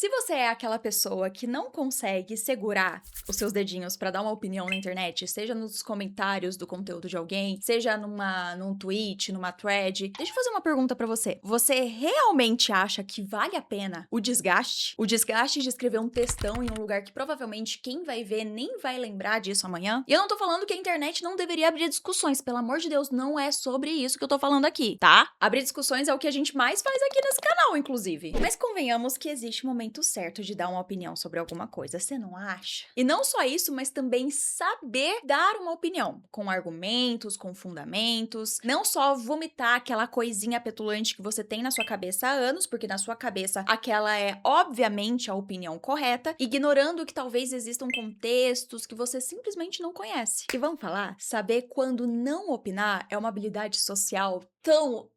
Se você é aquela pessoa que não consegue segurar os seus dedinhos pra dar uma opinião na internet, seja nos comentários do conteúdo de alguém, seja num tweet, numa thread, deixa eu fazer uma pergunta pra você. Você realmente acha que vale a pena o desgaste? O desgaste de escrever um textão em um lugar que provavelmente quem vai ver nem vai lembrar disso amanhã? E eu não tô falando que a internet não deveria abrir discussões, pelo amor de Deus, não é sobre isso que eu tô falando aqui, tá? Abrir discussões é o que a gente mais faz aqui nesse canal, inclusive. Mas convenhamos que existe um momento certo de dar uma opinião sobre alguma coisa, você não acha? E não só isso, mas também saber dar uma opinião, com argumentos, com fundamentos, não só vomitar aquela coisinha petulante que você tem na sua cabeça há anos, porque na sua cabeça aquela é obviamente a opinião correta, ignorando que talvez existam contextos que você simplesmente não conhece. E vamos falar, saber quando não opinar é uma habilidade social tão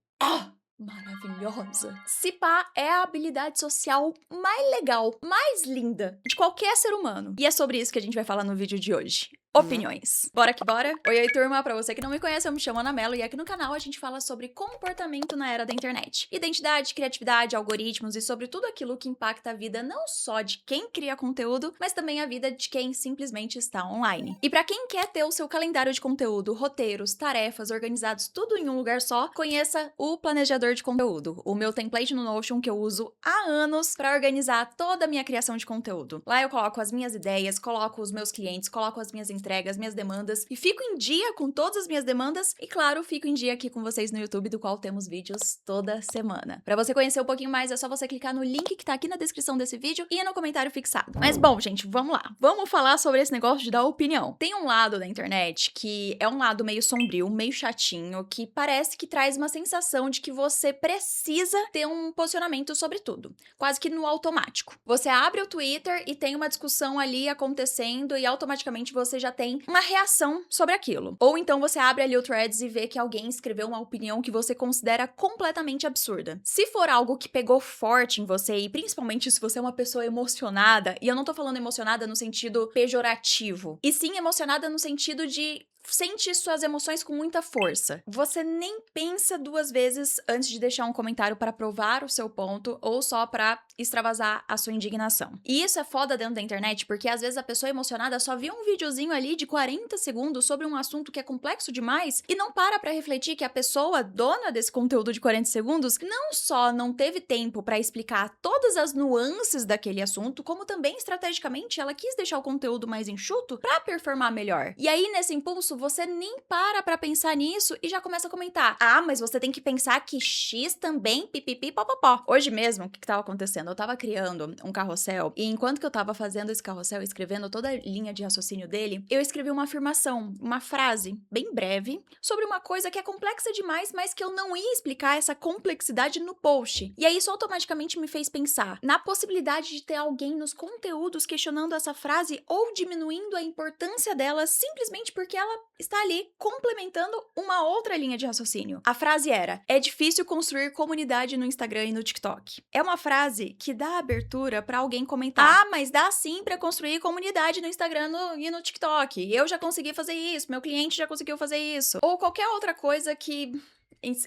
maravilhosa. Se pá, é a habilidade social mais legal, mais linda de qualquer ser humano. E é sobre isso que a gente vai falar no vídeo de hoje. Opiniões. Bora que bora? Oi, turma! Pra você que não me conhece, eu me chamo Ana Mello e aqui no canal a gente fala sobre comportamento na era da internet. Identidade, criatividade, algoritmos e sobre tudo aquilo que impacta a vida não só de quem cria conteúdo, mas também a vida de quem simplesmente está online. E pra quem quer ter o seu calendário de conteúdo, roteiros, tarefas organizados tudo em um lugar só, conheça o planejador de conteúdo, o meu template no Notion que eu uso há anos pra organizar toda a minha criação de conteúdo. Lá eu coloco as minhas ideias, coloco os meus clientes, coloco as minhas entregas, minhas demandas e fico em dia com todas as minhas demandas e, claro, fico em dia aqui com vocês no YouTube, do qual temos vídeos toda semana. Pra você conhecer um pouquinho mais, é só você clicar no link que tá aqui na descrição desse vídeo e no comentário fixado. Mas bom, gente, vamos lá. Vamos falar sobre esse negócio de dar opinião. Tem um lado da internet que é um lado meio sombrio, meio chatinho, que parece que traz uma sensação de que você precisa ter um posicionamento sobre tudo, quase que no automático. Você abre o Twitter e tem uma discussão ali acontecendo e automaticamente você já tem uma reação sobre aquilo. Ou então você abre ali o Threads e vê que alguém escreveu uma opinião que você considera completamente absurda. Se for algo que pegou forte em você, e principalmente se você é uma pessoa emocionada, e eu não tô falando emocionada no sentido pejorativo, e sim emocionada no sentido de sente suas emoções com muita força. Você nem pensa duas vezes antes de deixar um comentário para provar o seu ponto ou só para extravasar a sua indignação. E isso é foda dentro da internet porque às vezes a pessoa emocionada só viu um videozinho ali de 40 segundos sobre um assunto que é complexo demais e não para refletir que a pessoa dona desse conteúdo de 40 segundos não só não teve tempo para explicar todas as nuances daquele assunto, como também estrategicamente ela quis deixar o conteúdo mais enxuto para performar melhor. E aí nesse impulso você nem para pensar nisso e já começa a comentar. Ah, mas você tem que pensar que X também pipipi popopó. Hoje mesmo, o que tava acontecendo? Eu tava criando um carrossel e enquanto que eu tava fazendo esse carrossel, escrevendo toda a linha de raciocínio dele, eu escrevi uma afirmação, uma frase bem breve sobre uma coisa que é complexa demais, mas que eu não ia explicar essa complexidade no post. E aí isso automaticamente me fez pensar na possibilidade de ter alguém nos conteúdos questionando essa frase ou diminuindo a importância dela simplesmente porque ela está ali complementando uma outra linha de raciocínio. A frase era: é difícil construir comunidade no Instagram e no TikTok. É uma frase que dá abertura para alguém comentar: ah, mas dá sim para construir comunidade no Instagram e no TikTok. Eu já consegui fazer isso, meu cliente já conseguiu fazer isso. Ou qualquer outra coisa que...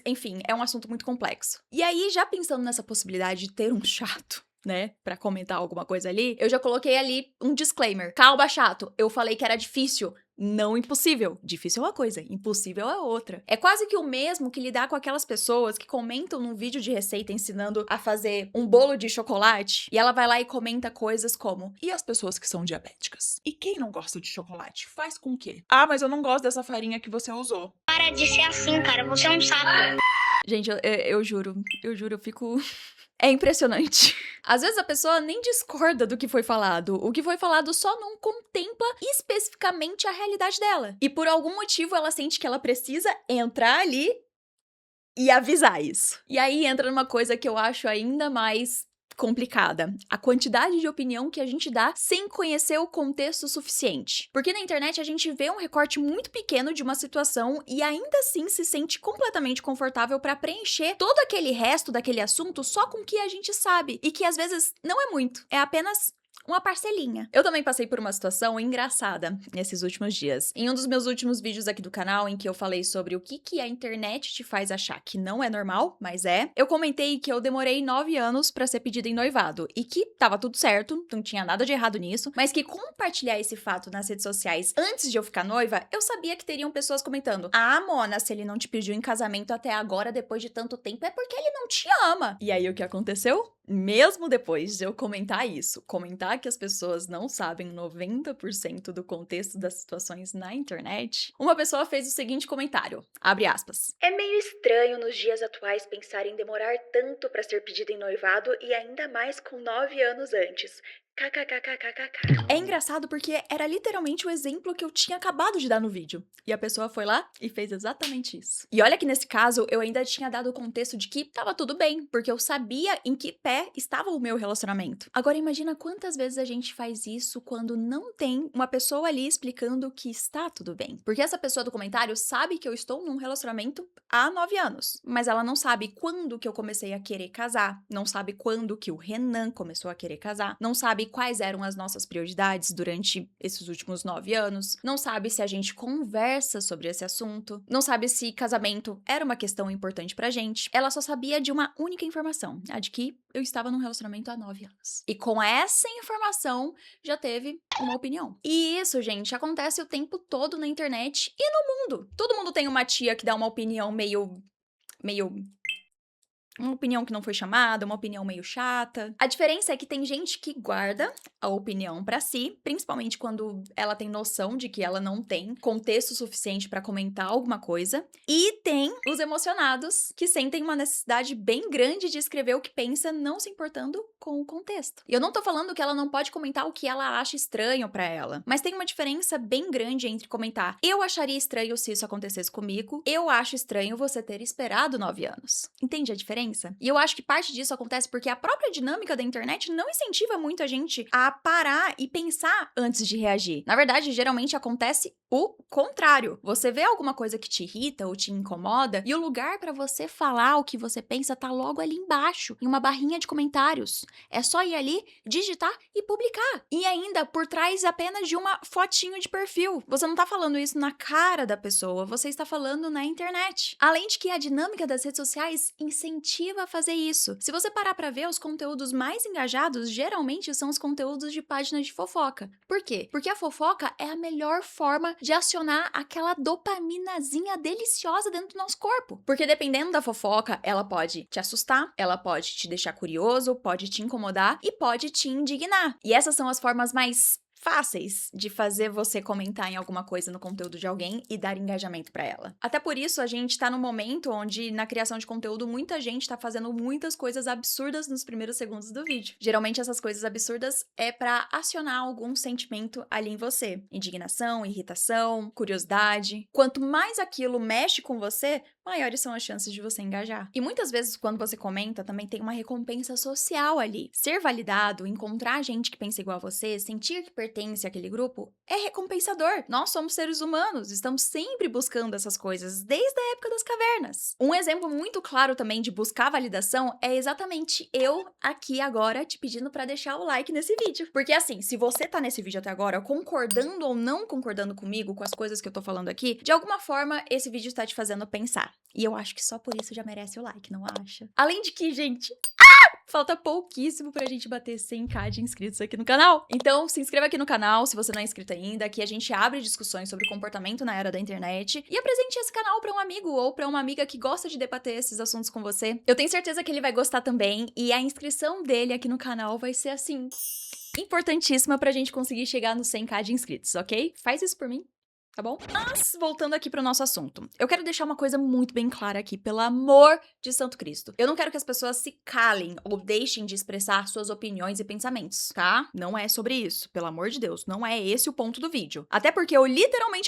Enfim, é um assunto muito complexo. E aí, já pensando nessa possibilidade de ter um chato, né, pra comentar alguma coisa ali, eu já coloquei ali um disclaimer. Calma, chato, eu falei que era difícil. Não impossível. Difícil é uma coisa, impossível é outra. É quase que o mesmo que lidar com aquelas pessoas que comentam num vídeo de receita ensinando a fazer um bolo de chocolate e ela vai lá e comenta coisas como: e as pessoas que são diabéticas? E quem não gosta de chocolate? Faz com o quê? Ah, mas eu não gosto dessa farinha que você usou. Para de ser assim, cara, você é um saco. Gente, eu juro, eu fico... É impressionante. Às vezes a pessoa nem discorda do que foi falado. O que foi falado só não contempla especificamente a realidade dela. E por algum motivo ela sente que ela precisa entrar ali e avisar isso. E aí entra numa coisa que eu acho ainda mais complicada. A quantidade de opinião que a gente dá sem conhecer o contexto suficiente. Porque na internet a gente vê um recorte muito pequeno de uma situação e ainda assim se sente completamente confortável para preencher todo aquele resto daquele assunto só com o que a gente sabe. E que às vezes não é muito. É apenas uma parcelinha. Eu também passei por uma situação engraçada nesses últimos dias. Em um dos meus últimos vídeos aqui do canal, em que eu falei sobre o que a internet te faz achar que não é normal, mas é, eu comentei que eu demorei 9 anos pra ser pedida em noivado e que tava tudo certo, não tinha nada de errado nisso, mas que compartilhar esse fato nas redes sociais antes de eu ficar noiva, eu sabia que teriam pessoas comentando: "Ah, Mona, se ele não te pediu em casamento até agora, depois de tanto tempo, é porque ele não te ama." E aí o que aconteceu? Mesmo depois de eu comentar isso, comentar que as pessoas não sabem 90% do contexto das situações na internet, uma pessoa fez o seguinte comentário, abre aspas: "É meio estranho nos dias atuais pensar em demorar tanto pra ser pedida em noivado e ainda mais com 9 anos antes. KKKKKK." É engraçado porque era literalmente o exemplo que eu tinha acabado de dar no vídeo. E a pessoa foi lá e fez exatamente isso. E olha que nesse caso eu ainda tinha dado o contexto de que tava tudo bem, porque eu sabia em que pé estava o meu relacionamento. Agora imagina quantas vezes a gente faz isso quando não tem uma pessoa ali explicando que está tudo bem. Porque essa pessoa do comentário sabe que eu estou num relacionamento há 9 anos, mas ela não sabe quando que eu comecei a querer casar, não sabe quando que o Renan começou a querer casar, não sabe quais eram as nossas prioridades durante esses últimos 9 anos, não sabe se a gente conversa sobre esse assunto, não sabe se casamento era uma questão importante pra gente. Ela só sabia de uma única informação, a de que eu estava num relacionamento há 9 anos. E com essa informação, já teve uma opinião. E isso, gente, acontece o tempo todo na internet e no mundo. Todo mundo tem uma tia que dá uma opinião meio uma opinião que não foi chamada, uma opinião meio chata. A diferença é que tem gente que guarda a opinião pra si, principalmente quando ela tem noção de que ela não tem contexto suficiente pra comentar alguma coisa. E tem os emocionados que sentem uma necessidade bem grande de escrever o que pensa, não se importando com o contexto. E eu não tô falando que ela não pode comentar o que ela acha estranho pra ela, mas tem uma diferença bem grande entre comentar: "Eu acharia estranho se isso acontecesse comigo", "Eu acho estranho você ter esperado 9 anos." Entende a diferença? E eu acho que parte disso acontece porque a própria dinâmica da internet não incentiva muito a gente a parar e pensar antes de reagir. Na verdade, geralmente acontece o contrário. Você vê alguma coisa que te irrita ou te incomoda e o lugar pra você falar o que você pensa tá logo ali embaixo, em uma barrinha de comentários. É só ir ali, digitar e publicar. E ainda por trás apenas de uma fotinho de perfil. Você não tá falando isso na cara da pessoa, você está falando na internet. Além de que a dinâmica das redes sociais incentiva a fazer isso. Se você parar pra ver, os conteúdos mais engajados geralmente são os conteúdos de páginas de fofoca. Por quê? Porque a fofoca é a melhor forma de acionar aquela dopaminazinha deliciosa dentro do nosso corpo. Porque dependendo da fofoca, ela pode te assustar, ela pode te deixar curioso, pode te incomodar e pode te indignar. E essas são as formas mais fáceis de fazer você comentar em alguma coisa no conteúdo de alguém e dar engajamento pra ela. Até por isso, a gente tá num momento onde, na criação de conteúdo, muita gente tá fazendo muitas coisas absurdas nos primeiros segundos do vídeo. Geralmente, essas coisas absurdas é pra acionar algum sentimento ali em você. Indignação, irritação, curiosidade. Quanto mais aquilo mexe com você, maiores são as chances de você engajar. E muitas vezes, quando você comenta, também tem uma recompensa social ali. Ser validado, encontrar gente que pensa igual a você, sentir que pertence àquele grupo, é recompensador. Nós somos seres humanos, estamos sempre buscando essas coisas, desde a época das cavernas. Um exemplo muito claro também de buscar validação é exatamente eu aqui agora te pedindo pra deixar o like nesse vídeo. Porque assim, se você tá nesse vídeo até agora, concordando ou não concordando comigo, com as coisas que eu tô falando aqui, de alguma forma, esse vídeo tá te fazendo pensar. E eu acho que só por isso já merece o like, não acha? Além de que, gente, falta pouquíssimo pra gente bater 100k de inscritos aqui no canal. Então, se inscreva aqui no canal, se você não é inscrito ainda. Aqui a gente abre discussões sobre comportamento na era da internet. E apresente esse canal pra um amigo ou pra uma amiga que gosta de debater esses assuntos com você. Eu tenho certeza que ele vai gostar também. E a inscrição dele aqui no canal vai ser, assim, importantíssima pra gente conseguir chegar nos 100k de inscritos, ok? Faz isso por mim. Tá bom? Mas, voltando aqui pro nosso assunto, eu quero deixar uma coisa muito bem clara aqui, pelo amor de Santo Cristo. Eu não quero que as pessoas se calem ou deixem de expressar suas opiniões e pensamentos, tá? Não é sobre isso, pelo amor de Deus, não é esse o ponto do vídeo. Até porque eu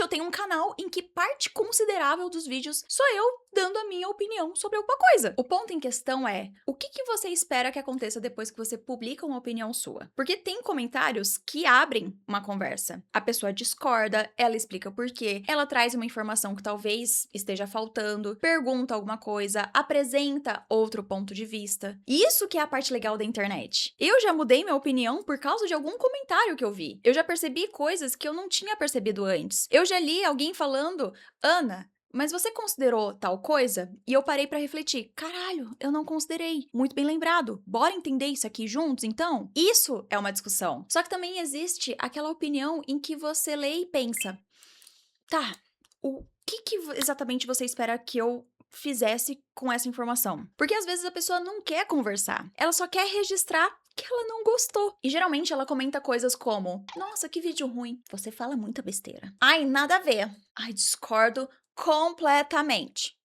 tenho um canal em que parte considerável dos vídeos sou eu dando a minha opinião sobre alguma coisa. O ponto em questão é, o que você espera que aconteça depois que você publica uma opinião sua? Porque tem comentários que abrem uma conversa. A pessoa discorda, ela explica porque ela traz uma informação que talvez esteja faltando, pergunta alguma coisa, apresenta outro ponto de vista. Isso que é a parte legal da internet. Eu já mudei minha opinião por causa de algum comentário que eu vi. Eu já percebi coisas que eu não tinha percebido antes. Eu já li alguém falando, Ana, mas você considerou tal coisa? E eu parei pra refletir. Caralho, eu não considerei. Muito bem lembrado. Bora entender isso aqui juntos, então? Isso é uma discussão. Só que também existe aquela opinião em que você lê e pensa, tá, o que exatamente você espera que eu fizesse com essa informação? Porque às vezes a pessoa não quer conversar. Ela só quer registrar que ela não gostou. E geralmente ela comenta coisas como, nossa, que vídeo ruim. Você fala muita besteira. Ai, nada a ver. Ai, discordo completamente.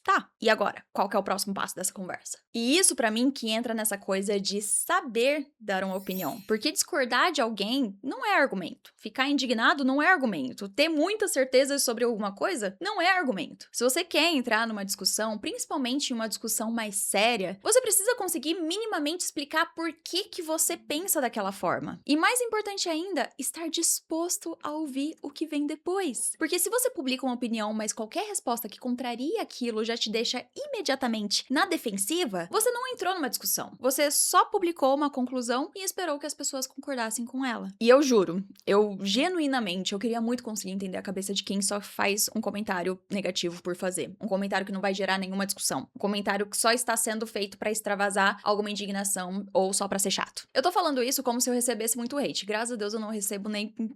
Tá, e agora? Qual que é o próximo passo dessa conversa? E isso, pra mim, que entra nessa coisa de saber dar uma opinião. Porque discordar de alguém não é argumento. Ficar indignado não é argumento. Ter muitas certezas sobre alguma coisa não é argumento. Se você quer entrar numa discussão, principalmente em uma discussão mais séria, você precisa conseguir minimamente explicar por que você pensa daquela forma. E mais importante ainda, estar disposto a ouvir o que vem depois. Porque se você publica uma opinião, mas qualquer resposta que contraria aquilo já te deixa imediatamente na defensiva, você não entrou numa discussão. Você só publicou uma conclusão e esperou que as pessoas concordassem com ela. E eu juro, eu genuinamente, eu queria muito conseguir entender a cabeça de quem só faz um comentário negativo por fazer. Um comentário que não vai gerar nenhuma discussão. Um comentário que só está sendo feito pra extravasar alguma indignação ou só pra ser chato. Eu tô falando isso como se eu recebesse muito hate. Graças a Deus eu não recebo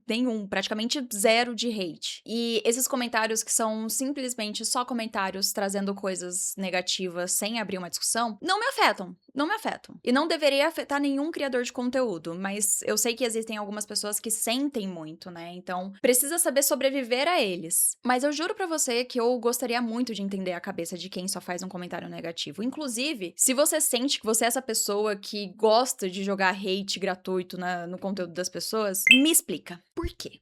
nenhum, praticamente zero de hate. E esses comentários que são simplesmente só comentários trazendo coisas negativas sem abrir uma discussão, não me afetam. Não me afetam. E não deveria afetar nenhum criador de conteúdo, mas eu sei que existem algumas pessoas que sentem muito, né? Então, precisa saber sobreviver a eles. Mas eu juro pra você que eu gostaria muito de entender a cabeça de quem só faz um comentário negativo. Inclusive, se você sente que você é essa pessoa que gosta de jogar hate gratuito no conteúdo das pessoas, me explica. Por quê?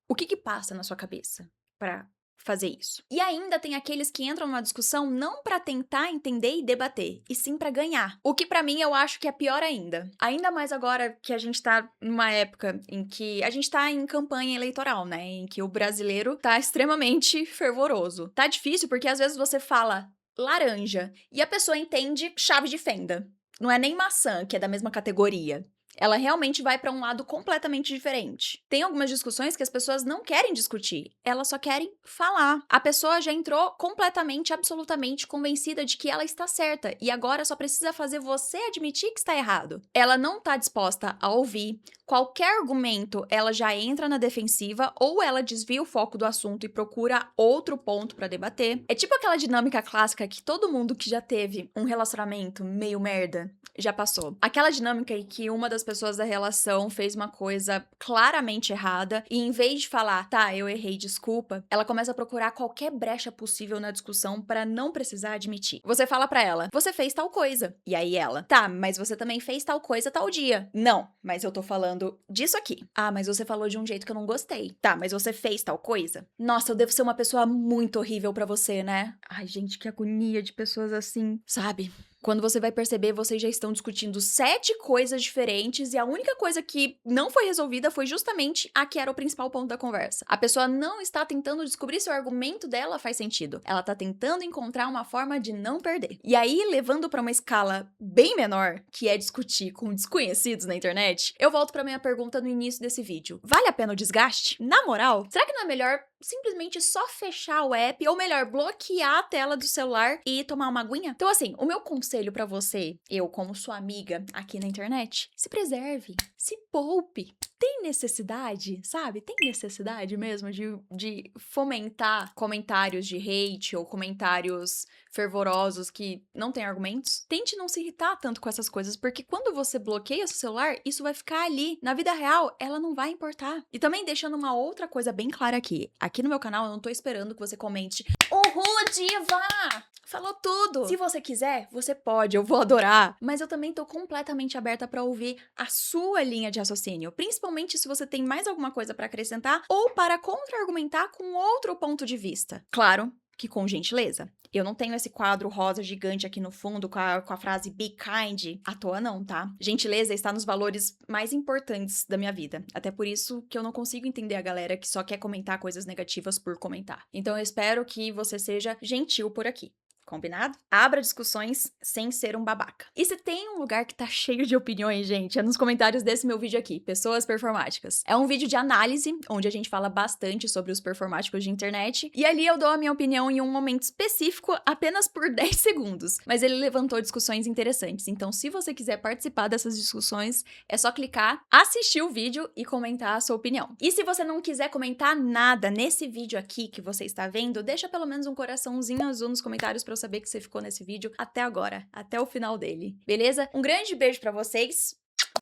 O que passa na sua cabeça pra fazer isso? E ainda tem aqueles que entram numa discussão não pra tentar entender e debater, e sim pra ganhar. O que pra mim eu acho que é pior ainda. Ainda mais agora que a gente tá numa época em que a gente tá em campanha eleitoral, né? Em que o brasileiro tá extremamente fervoroso. Tá difícil porque às vezes você fala laranja e a pessoa entende chave de fenda. Não é nem maçã, que é da mesma categoria. Ela realmente vai pra um lado completamente diferente. Tem algumas discussões que as pessoas não querem discutir, elas só querem falar. A pessoa já entrou completamente, absolutamente convencida de que ela está certa e agora só precisa fazer você admitir que está errado. Ela não tá disposta a ouvir. Qualquer argumento, ela já entra na defensiva ou ela desvia o foco do assunto e procura outro ponto pra debater. É tipo aquela dinâmica clássica que todo mundo que já teve um relacionamento meio merda já passou. Aquela dinâmica em que uma das pessoas da relação fez uma coisa claramente errada e em vez de falar, tá, eu errei, desculpa, ela começa a procurar qualquer brecha possível na discussão pra não precisar admitir. Você fala pra ela, você fez tal coisa. E aí ela, tá, mas você também fez tal coisa tal dia. Não, mas eu tô falando disso aqui. Ah, mas você falou de um jeito que eu não gostei. Tá, mas você fez tal coisa? Nossa, eu devo ser uma pessoa muito horrível pra você, né? Ai, gente, que agonia de pessoas assim, sabe? Quando você vai perceber, vocês já estão discutindo 7 coisas diferentes e a única coisa que não foi resolvida foi justamente a que era o principal ponto da conversa. A pessoa não está tentando descobrir se o argumento dela faz sentido. Ela tá tentando encontrar uma forma de não perder. E aí, levando pra uma escala bem menor, que é discutir com desconhecidos na internet, eu volto pra minha pergunta no início desse vídeo. Vale a pena o desgaste? Na moral, será que não é melhor simplesmente só fechar o app, ou melhor, bloquear a tela do celular e tomar uma aguinha? Então assim, o meu conselho pra você, eu como sua amiga aqui na internet, se preserve, se poupe. Tem necessidade, sabe? Tem necessidade mesmo de fomentar comentários de hate ou comentários fervorosos que não têm argumentos? Tente não se irritar tanto com essas coisas, porque quando você bloqueia seu celular, isso vai ficar ali. Na vida real, ela não vai importar. E também deixando uma outra coisa bem clara aqui. Aqui no meu canal, eu não tô esperando que você comente "Uhul, diva! Falou tudo!" Se você quiser, você pode, eu vou adorar. Mas eu também tô completamente aberta pra ouvir a sua linha de raciocínio, principalmente se você tem mais alguma coisa pra acrescentar ou para contra-argumentar com outro ponto de vista. Claro que com gentileza. Eu não tenho esse quadro rosa gigante aqui no fundo com a frase Be kind à toa não, tá? Gentileza está nos valores mais importantes da minha vida. Até por isso que eu não consigo entender a galera que só quer comentar coisas negativas por comentar. Então eu espero que você seja gentil por aqui. Combinado? Abra discussões sem ser um babaca. E se tem um lugar que tá cheio de opiniões, gente, é nos comentários desse meu vídeo aqui, Pessoas Performáticas. É um vídeo de análise, onde a gente fala bastante sobre os performáticos de internet, e ali eu dou a minha opinião em um momento específico, apenas por 10 segundos. Mas ele levantou discussões interessantes, então se você quiser participar dessas discussões, é só clicar, assistir o vídeo e comentar a sua opinião. E se você não quiser comentar nada nesse vídeo aqui que você está vendo, deixa pelo menos um coraçãozinho azul nos comentários pra eu saber que você ficou nesse vídeo até agora, até o final dele, beleza? Um grande beijo pra vocês,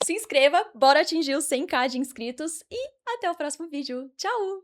se inscreva, bora atingir os 100k de inscritos e até o próximo vídeo. Tchau!